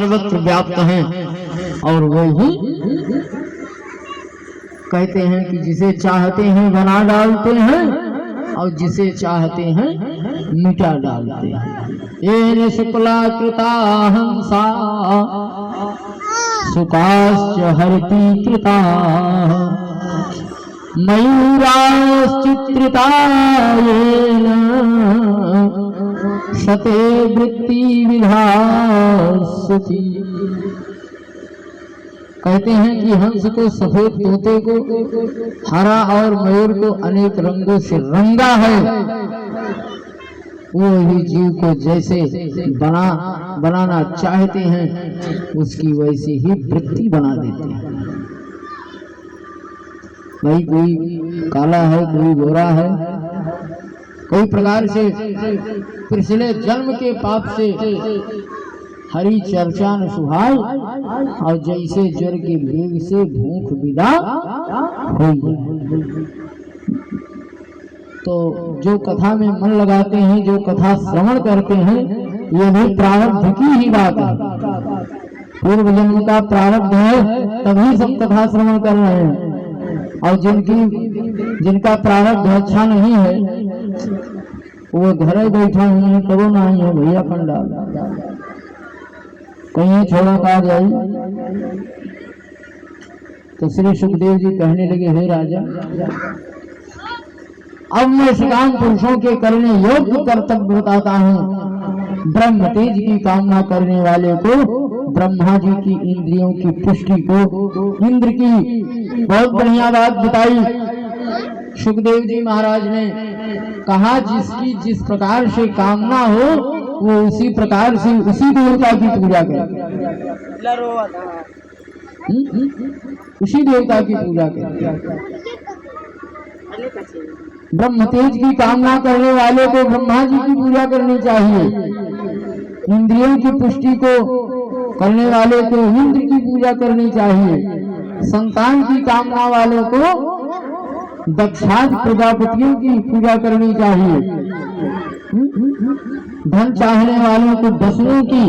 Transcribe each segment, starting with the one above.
सर्वत्र व्याप्त हैं और वही कहते हैं कि जिसे चाहते हैं बना डालते हैं और जिसे चाहते हैं मिटा डालते हैं। येन शुक्ला कृता हंसा सुकाश्च हरति कृता मयूराश्चित्रिता येन शते वृत्ति विधास्यति। कहते हैं कि हंस को, सफेद तोते को, हरा और मयूर को अनेक रंगों से रंगा है। वो ही जीव को जैसे बनाना चाहते हैं उसकी वैसी ही वृत्ति बना देते हैं। भाई कोई काला है, कोई गोरा है, कोई प्रकार से पिछले जन्म के पाप से हरी चर्चा न सुहाय और जैसे ज्वर के वेग से भूख विदा हो गई। तो जो कथा में मन लगाते हैं, जो कथा श्रवण करते हैं, ये भी प्रारब्ध की ही बात है। पूर्व जन्म का प्रारब्ध है तभी सब कथा श्रवण कर रहे हैं। और जिनका प्रारब्ध अच्छा नहीं है वो घर बैठा हुए हैं, कबो नहीं है भैया पंडाल कहीं छोड़ा का जाई। तो श्री सुखदेव जी कहने लगे, हे राजा, अब मैं श्रीकाम पुरुषों के करने योग्य कर्तव्य बताता हूँ। ब्रह्म तेज की कामना करने वाले को ब्रह्मा जी की इंद्रियों की पुष्टि को, इंद्र की बहुत बढ़िया बात बताई। सुखदेव जी महाराज ने कहा, जिसकी जिस प्रकार से कामना हो वो उसी प्रकार से उसी देवता की पूजा करे, उसी देवता की पूजा करे। ब्रह्म तेज की कामना करने वाले को ब्रह्मा जी की पूजा करनी चाहिए। इंद्रियों की पुष्टि को करने वाले को इंद्र की पूजा करनी चाहिए। संतान की कामना वालों को दक्षाद प्रजापतियों की पूजा करनी चाहिए। धन चाहने वालों को दसों की,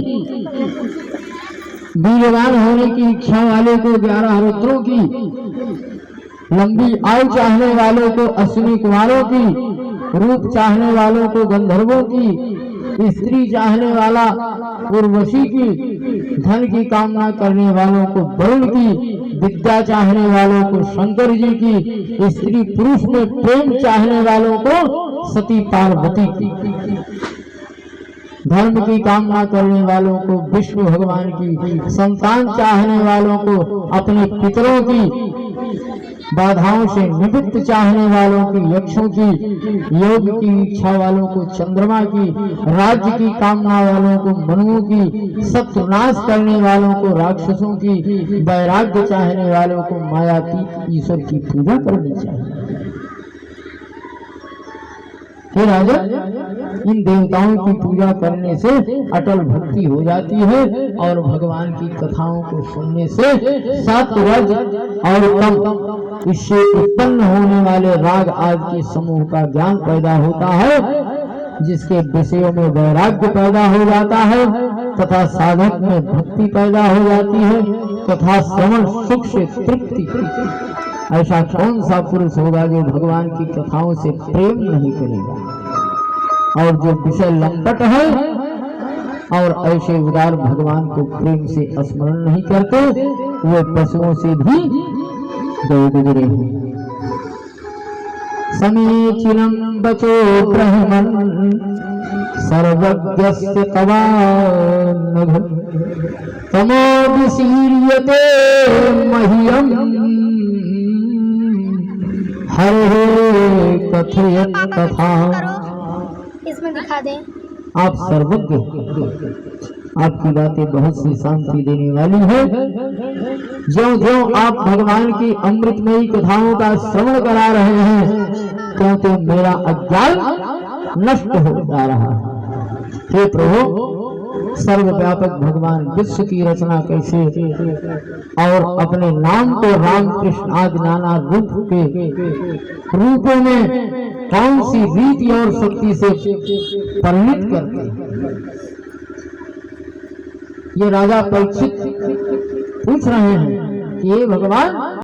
वीरवान होने की इच्छा वाले को 11 रुद्रों की, लंबी आयु चाहने वालों को अश्विनी कुमारों की, रूप चाहने वालों को गंधर्वों की, स्त्री चाहने वाला उर्वशी की, धन की कामना करने वालों को वरुण की, विद्या चाहने वालों को शंकर जी की, स्त्री पुरुष में प्रेम चाहने वालों को सती पार्वती की, धर्म की कामना करने वालों को विष्णु भगवान की, संतान चाहने वालों को अपने पितरों की, बाधाओं से निवृत्त चाहने वालों की यक्षों की, योग की इच्छा वालों को चंद्रमा की, राज्य की कामना वालों को मनुओं की, सत्यानाश करने वालों को राक्षसों की, वैराग्य चाहने वालों को मायातीत ईश्वर की पूजा करनी चाहिए। हे राजा, इन देवताओं की पूजा करने से अटल भक्ति हो जाती है और भगवान की कथाओं को सुनने से सात रज और तम, इससे उत्पन्न होने वाले राग आदि के समूह का ज्ञान पैदा होता है, जिसके विषयों में वैराग्य पैदा हो जाता है तथा साधक में भक्ति पैदा हो जाती है तथा श्रवण सुख से तृप्ति। ऐसा कौन सा पुरुष होगा जो भगवान की कथाओं से प्रेम नहीं करेगा? और जो विषय लंपट है और ऐसे उदार भगवान को प्रेम से स्मरण नहीं करते, वे पशुओं से भी गुजरे हैं। समीचीनम बचो ब्रह्मन् सर्वज्ञस्य तवानघ तमोभिशीर्यते मह्यम् हरे कथयत कथा। इसमें दिखा दें। आप सर्वज्ञ, आपकी बातें बहुत सी शांति देने वाली है। ज्यों ज्यों आप भगवान की अमृतमयी कथाओं का श्रवण करा रहे हैं, त्यों त्यों मेरा अज्ञान नष्ट हो जा रहा है। हे प्रभु, सर्वव्यापक भगवान विश्व की रचना कैसे और अपने नाम को राम कृष्ण आदि नाना रूप के रूपों में कौन सी रीति और शक्ति से परिणित करते हैं, ये राजा परीक्षित पूछ रहे हैं कि ये भगवान